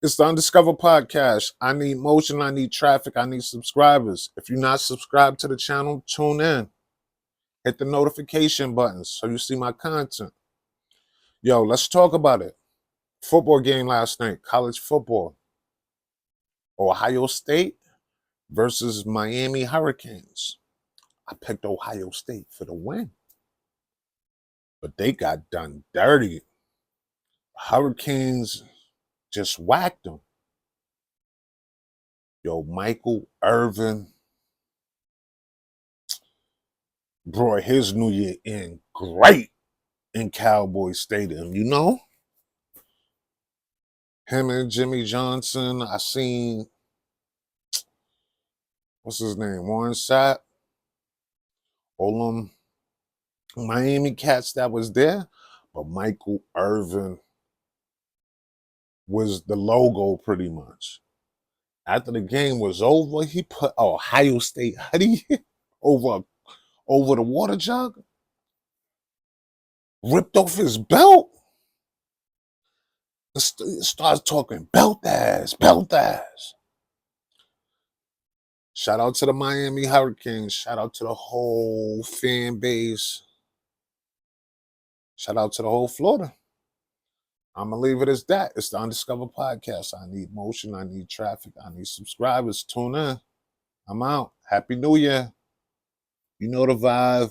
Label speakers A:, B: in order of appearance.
A: It's the Undiscovered Podcast. I need motion, I need traffic, I need subscribers. If you're not subscribed to the channel, tune in. Hit the notification button so you see my content. Yo, let's talk about it. Football game last night, college football. Ohio State versus Miami Hurricanes. I picked Ohio State for the win, but they got done dirty. Hurricanes just whacked them. Yo, Michael Irvin brought his New Year in great in Cowboy Stadium, you know? Him and Jimmy Johnson, I seen, what's his name, Warren Sapp, all them Miami cats that was there, but Michael Irvin was the logo pretty much. After the game was over, he put Ohio State hoodie over the water jug, ripped off his belt, and starts talking belt ass, belt ass. Shout out to the Miami Hurricanes. Shout out to the whole fan base. Shout out to the whole Florida. I'm going to leave it as that. It's the Undiscovered Podcast. I need motion. I need traffic. I need subscribers. Tune in. I'm out. Happy New Year. You know the vibe.